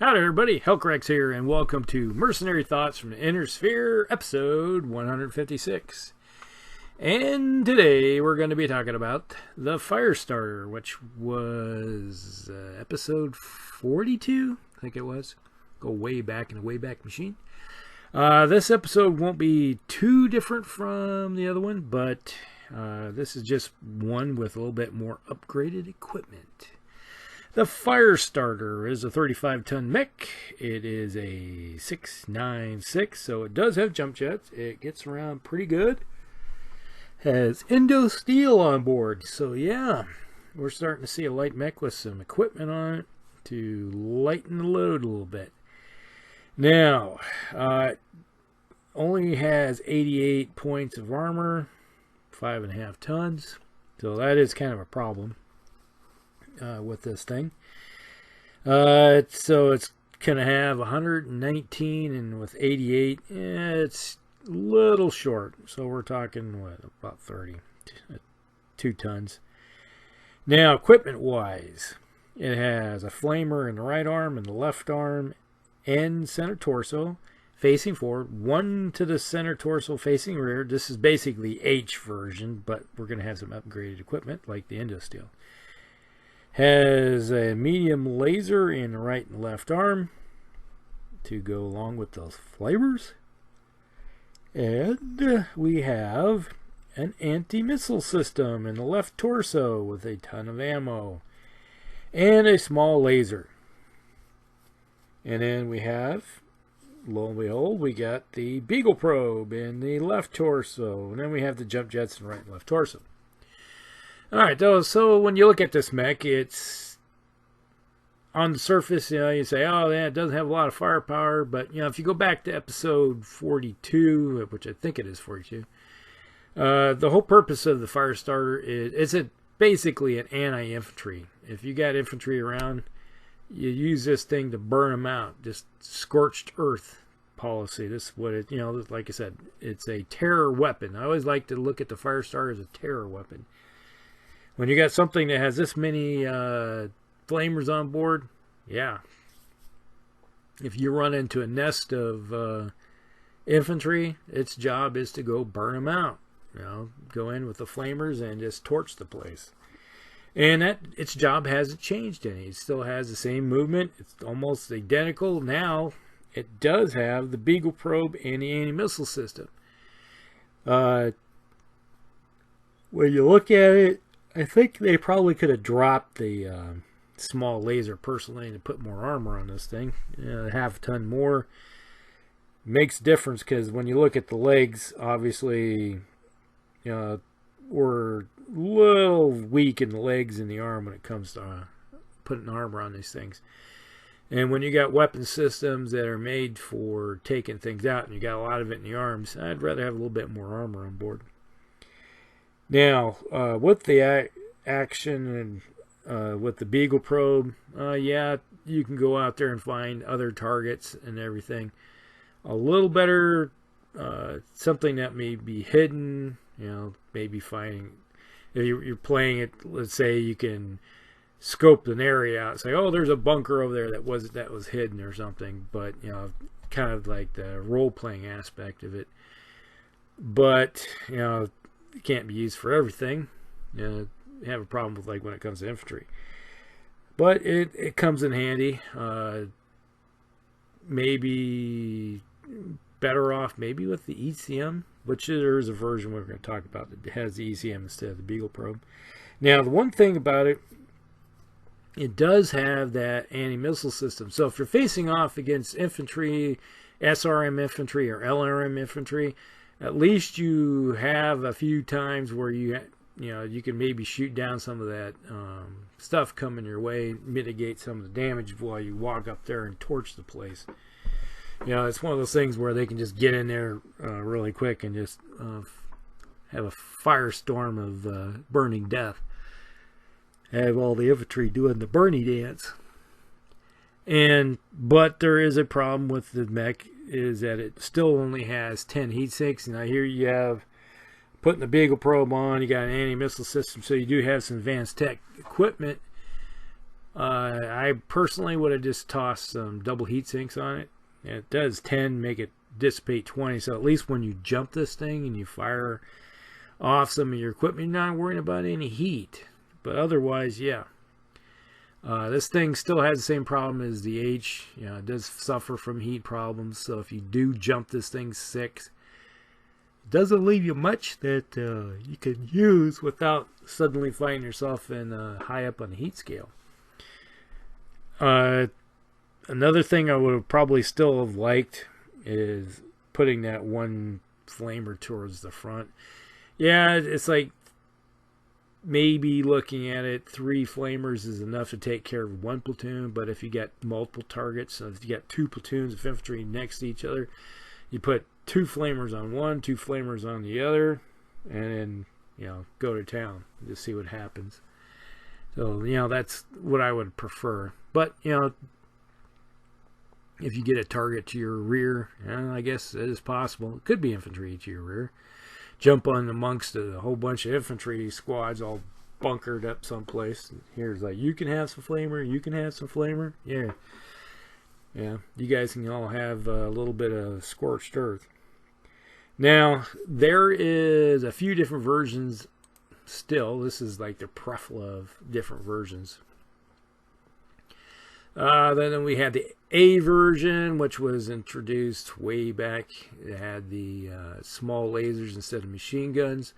Howdy everybody, Hellcrex here, and welcome to Mercenary Thoughts from the Inner Sphere, episode 156. And today we're going to be talking about the Firestarter, which was episode 42, I think it was. Go way back in the Wayback Machine. This episode won't be too different from the other one, but this is just one with a little bit more upgraded equipment. The Firestarter is a 35-ton mech. It is a FS9-S, so it does have jump jets. It gets around pretty good. Has endo steel on board, so yeah, we're starting to see a light mech with some equipment on it to lighten the load a little bit. Now, only has 88 points of armor, 5.5 tons, so that is kind of a problem. With this thing. So it's going to have 119, and with 88, it's a little short. So we're talking, what, about 2 tons. Now, equipment-wise, it has a flamer in the right arm and the left arm and center torso facing forward, one to the center torso facing rear. This is basically H version, but we're going to have some upgraded equipment like the endo steel. Has a medium laser in the right and left arm to go along with those flamers. And we have an anti-missile system in the left torso with a ton of ammo and a small laser. And then we have, lo and behold, we got the Beagle probe in the left torso. And then we have the jump jets in the right and left torso. Alright, so when you look at this mech, it's on the surface, you say, oh, yeah, it doesn't have a lot of firepower. But, if you go back to episode 42, which I think it is 42, the whole purpose of the Firestarter is it's basically an anti-infantry. If you got infantry around, you use this thing to burn them out. Just scorched earth policy. This is what it, like I said, it's a terror weapon. I always like to look at the Firestarter as a terror weapon. When you got something that has this many flamers on board, yeah. If you run into a nest of infantry, its job is to go burn them out. Go in with the flamers and just torch the place. And its job hasn't changed any. It still has the same movement. It's almost identical. Now, it does have the Beagle probe and the anti-missile system. When you look at it, I think they probably could have dropped the small laser personally to put more armor on this thing. Half a ton more makes a difference, because when you look at the legs, obviously, we're a little weak in the legs and the arm when it comes to putting armor on these things. And when you got weapon systems that are made for taking things out, and you got a lot of it in the arms, I'd rather have a little bit more armor on board. Now, with the action and with the Beagle probe, yeah, you can go out there and find other targets and everything. A little better, something that may be hidden, maybe finding, if you're playing it, let's say you can scope an area out, say, oh, there's a bunker over there that was hidden or something, but, kind of like the role-playing aspect of it. But, it can't be used for everything. You have a problem with, like, when it comes to infantry. But it comes in handy. Maybe better off maybe with the ECM, which there is a version we're going to talk about that has the ECM instead of the Beagle probe. Now, the one thing about it, it does have that anti-missile system. So if you're facing off against infantry, SRM infantry or LRM infantry, at least you have a few times where you can maybe shoot down some of that stuff coming your way, mitigate some of the damage while you walk up there and torch the place. It's one of those things where they can just get in there really quick and just have a firestorm of burning death. Have all the infantry doing the Bernie dance. But there is a problem with the mech, is that it still only has 10 heat sinks. Now here you have putting the Beagle probe on, you got an anti-missile system, so you do have some advanced tech equipment. I personally would have just tossed some double heat sinks on it. It does 10, make it dissipate 20, so at least when you jump this thing and you fire off some of your equipment, you're not worrying about any heat. But otherwise, yeah. This thing still has the same problem as the H. You know, it does suffer from heat problems, so if you do jump this thing 6, it doesn't leave you much that you can use without suddenly finding yourself in high up on the heat scale. Another thing I would have probably still have liked is putting that one flamer towards the front. Yeah, it's like maybe looking at it, 3 flamers is enough to take care of one platoon, but if you got multiple targets, so if you got 2 platoons of infantry next to each other, you put 2 flamers on one, 2 flamers on the other, and then, you know, go to town to see what happens. So, you know, that's what I would prefer. But, you know, if you get a target to your rear, I guess it is possible. It could be infantry to your rear. Jump on amongst a whole bunch of infantry squads all bunkered up someplace. Here's like, you can have some flamer, you can have some flamer. Yeah. Yeah, you guys can all have a little bit of scorched earth. Now, there is a few different versions still. This is like the preference of different versions. Then we had the A version, which was introduced way back. It had the small lasers instead of machine guns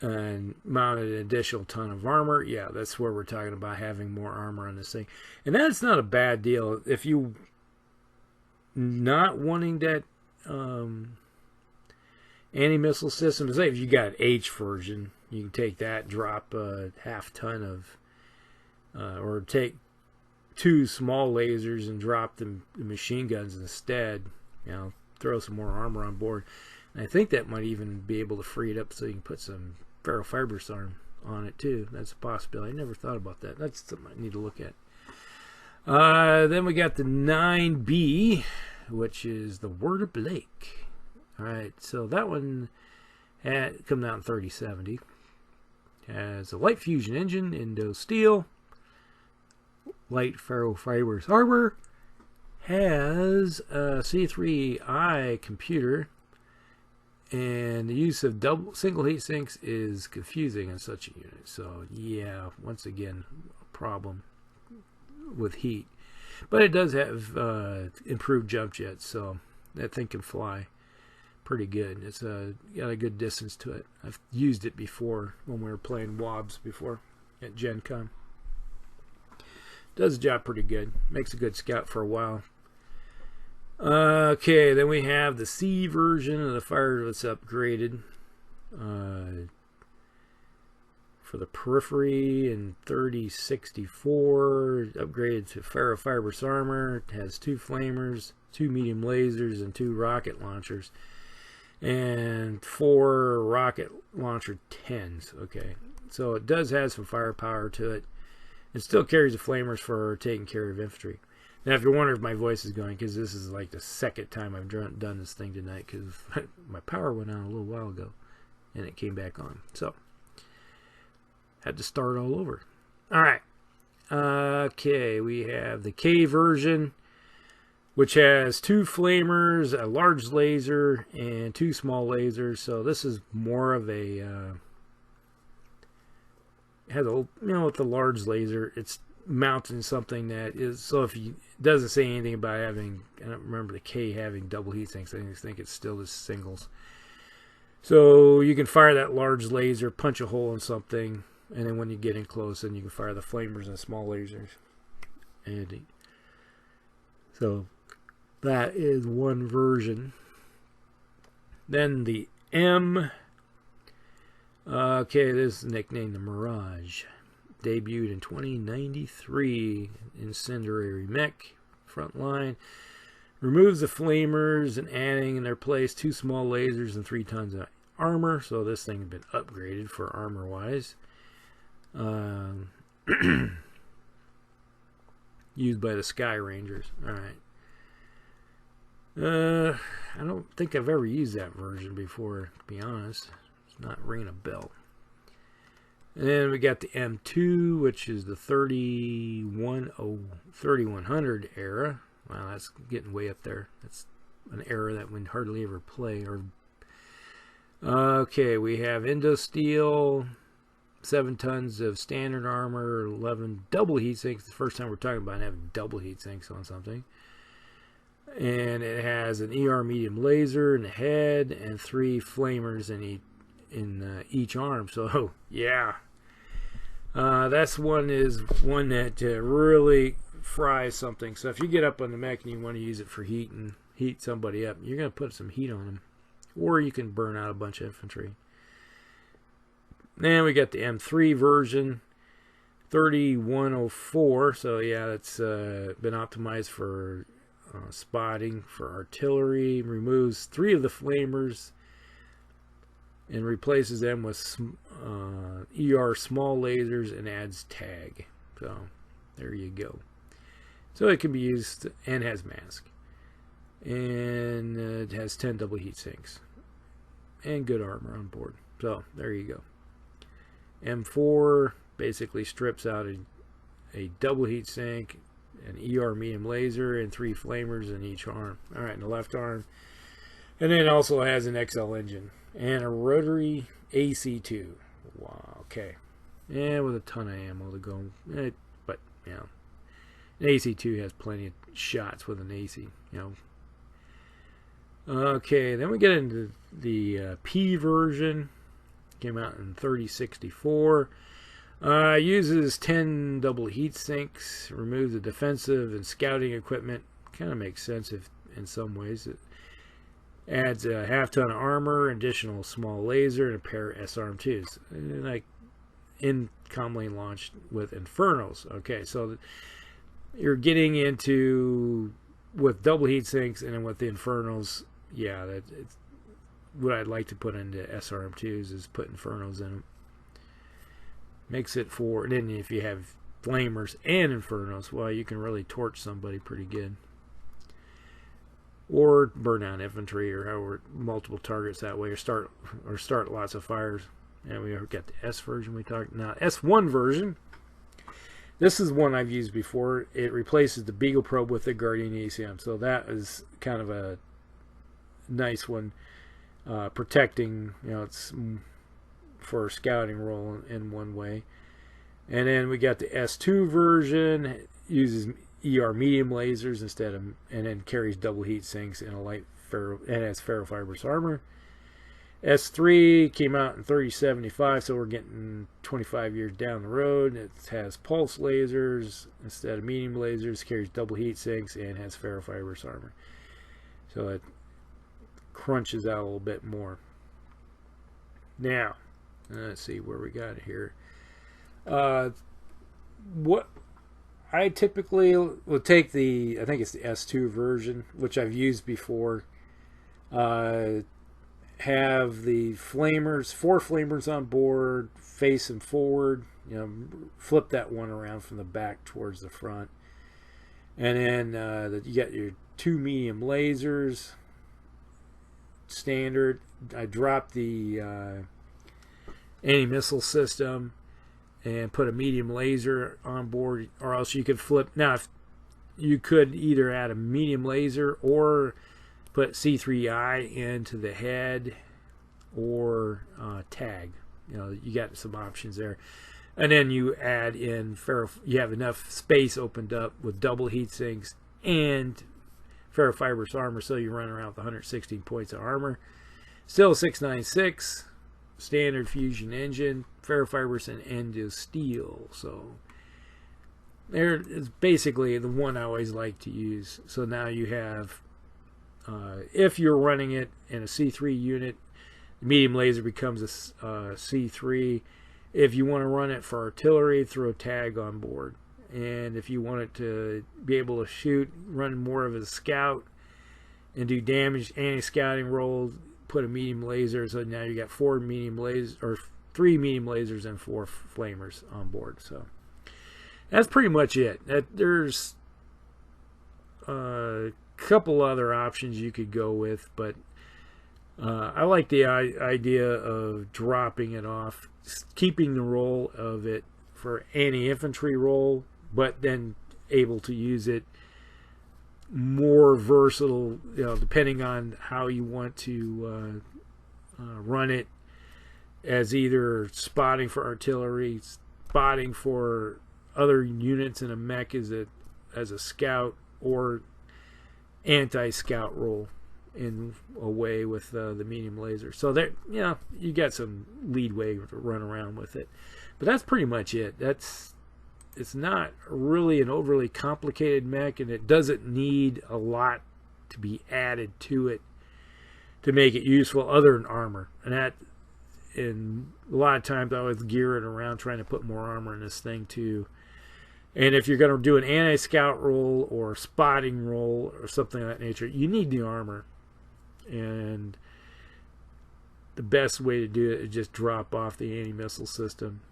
and mounted an additional ton of armor. Yeah, that's where we're talking about having more armor on this thing. And that's not a bad deal. If you not wanting that anti-missile system, say if you got an H version, you can take that, drop a half ton of, or take 2 small lasers and drop the machine guns instead. You know, throw some more armor on board. And I think that might even be able to free it up so you can put some ferrofibrous arm on it too. That's a possibility. I never thought about that. That's something I need to look at. Then we got the 9B, which is the Word of Blake. Alright, so that one had come out in 3070. Has a light fusion engine, Indo steel, light ferrofibrous armor, has a C3I computer, and the use of single heat sinks is confusing in such a unit. So yeah, once again, a problem with heat. But it does have improved jump jets, so that thing can fly pretty good. It's got a good distance to it. I've used it before when we were playing WOBs before at Gen Con. Does the job pretty good. Makes a good scout for a while. Okay, then we have the C version of the fire that's upgraded for the periphery in 3064. Upgraded to ferrofibrous armor. It has 2 flamers, 2 medium lasers, and 2 rocket launchers. And 4 rocket launcher 10s. Okay, so it does have some firepower to it. It still carries the flamers for taking care of infantry. Now, if you're wondering if my voice is going, because this is like the second time I've done this thing tonight, because my power went out a little while ago, and it came back on. So, had to start all over. Alright. Okay, we have the K version, which has 2 flamers, a large laser, and 2 small lasers. So this is more of a has a, you know, with the large laser, it's mounting something that is, so if you, it doesn't say anything about having, I don't remember the K having double heat sinks. I think it's still just singles. So you can fire that large laser, punch a hole in something, and then when you get in close, then you can fire the flamers and small lasers. And so that is one version. Then the M. Okay, this is nicknamed the Mirage. Debuted in 2093. Incendiary mech. Front line. Removes the flamers and adding in their place 2 small lasers and 3 tons of armor. So this thing has been upgraded for armor wise. Used by the Sky Rangers. Alright. I don't think I've ever used that version before, to be honest. It's not ringing a bell. And then we got the M2, which is the 3100 era. Wow, that's getting way up there. That's an era that we hardly ever play. Okay, we have Indosteel, 7 tons of standard armor, 11 double heat sinks. The first time we're talking about having double heat sinks on something. And it has an ER medium laser in the head and 3 flamers in each arm. So yeah, that's one that really fries something. So if you get up on the mech and you want to use it for heat and heat somebody up, you're going to put some heat on them, or you can burn out a bunch of infantry. Then we got the M3 version, 3104. So yeah, that's been optimized for spotting, for artillery. Removes 3 of the flamers and replaces them with ER small lasers and adds tag. So there you go. So it can be used and has mask. And it has 10 double heat sinks. And good armor on board. So there you go. M4 basically strips out a double heat sink, an ER medium laser, and 3 flamers in each arm. Alright, in the left arm. And then it also has an XL engine. And a rotary AC2. Wow, okay. And with a ton of ammo to go. But, you know, an AC2 has plenty of shots with an AC, you know. Okay, then we get into the P version. Came out in 3064. Uses 10 double heat sinks. Removes the defensive and scouting equipment. Kind of makes sense in some ways. It adds a half-ton of armor, additional small laser, and a pair of SRM2s. Like commonly launched with Infernos. Okay, so you're getting into with double heat sinks, and then with the Infernos, yeah, it's what I'd like to put into SRM2s is put Infernos in them. Makes it for, and then if you have flamers and Infernos, well, you can really torch somebody pretty good. Or burn down infantry, or however, multiple targets that way, or start lots of fires. And we got the S version we talked now. S1 version. This is one I've used before. It replaces the Beagle probe with the Guardian ECM. So that is kind of a nice one. Protecting, you know, it's for a scouting role in one way. And then we got the S2 version. It uses ER medium lasers instead of, and then carries double heat sinks and a light ferro, and has ferrofibrous armor. S3 came out in 3075, so we're getting 25 years down the road. It has pulse lasers instead of medium lasers, carries double heat sinks, and has ferrofibrous armor. So it crunches out a little bit more. Now, let's see where we got it here. What I typically will take I think it's the S2 version, which I've used before. Have the flamers, 4 flamers on board, face them forward. You know, flip that one around from the back towards the front, and then you got your 2 medium lasers. Standard. I dropped the anti-missile system and put a medium laser on board, or else you could flip. Now, if you could either add a medium laser or put C3I into the head, or tag. You know, you got some options there. And then you add in you have enough space opened up with double heat sinks and ferrofibrous armor, so you run around with 116 points of armor. Still 696, standard fusion engine, ferrofibrous and Indosteel. So there is basically the one I always like to use. So now you have, if you're running it in a C3 unit, the medium laser becomes a C3. If you want to run it for artillery, throw a tag on board. And if you want it to be able to shoot, run more of a scout and do damage, anti-scouting roll, put a medium laser. So now you got 4 medium lasers, or 3 medium lasers and 4 flamers on board. So that's pretty much it. There's a couple other options you could go with, but I like the idea of dropping it off, keeping the role of it for anti-infantry role, but then able to use it more versatile, depending on how you want to run it, as either spotting for artillery, spotting for other units in a mech as a scout, or anti-scout role in a way with the medium laser. So there, you got some leadway to run around with it. But that's pretty much it. It's not really an overly complicated mech, and it doesn't need a lot to be added to it to make it useful other than armor. And a lot of times I was gearing around trying to put more armor in this thing too. And if you're going to do an anti-scout roll or spotting roll or something of that nature, you need the armor. And the best way to do it is just drop off the anti-missile system.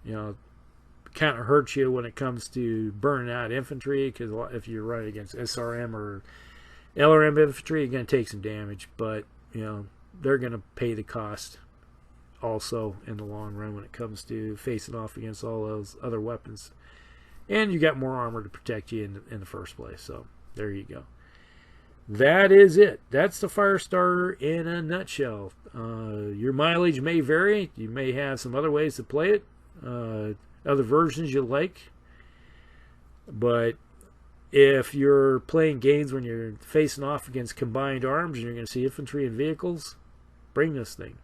Kind of hurts you when it comes to burning out infantry, because if you're running against SRM or LRM infantry, you're going to take some damage. But they're going to pay the cost also in the long run when it comes to facing off against all those other weapons. And you got more armor to protect you in the first place. So there you go. That is it. That's the Firestarter in a nutshell. Your mileage may vary. You may have some other ways to play it, other versions you like. But if you're playing games when you're facing off against combined arms and you're going to see infantry and vehicles, bring this thing.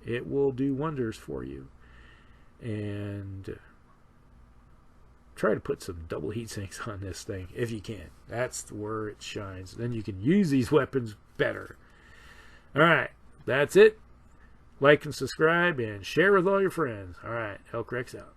It will do wonders for you. And try to put some double heat sinks on this thing if you can. That's where it shines. Then you can use these weapons better. Alright, that's it. Like and subscribe and share with all your friends. Alright, Elk Rex out.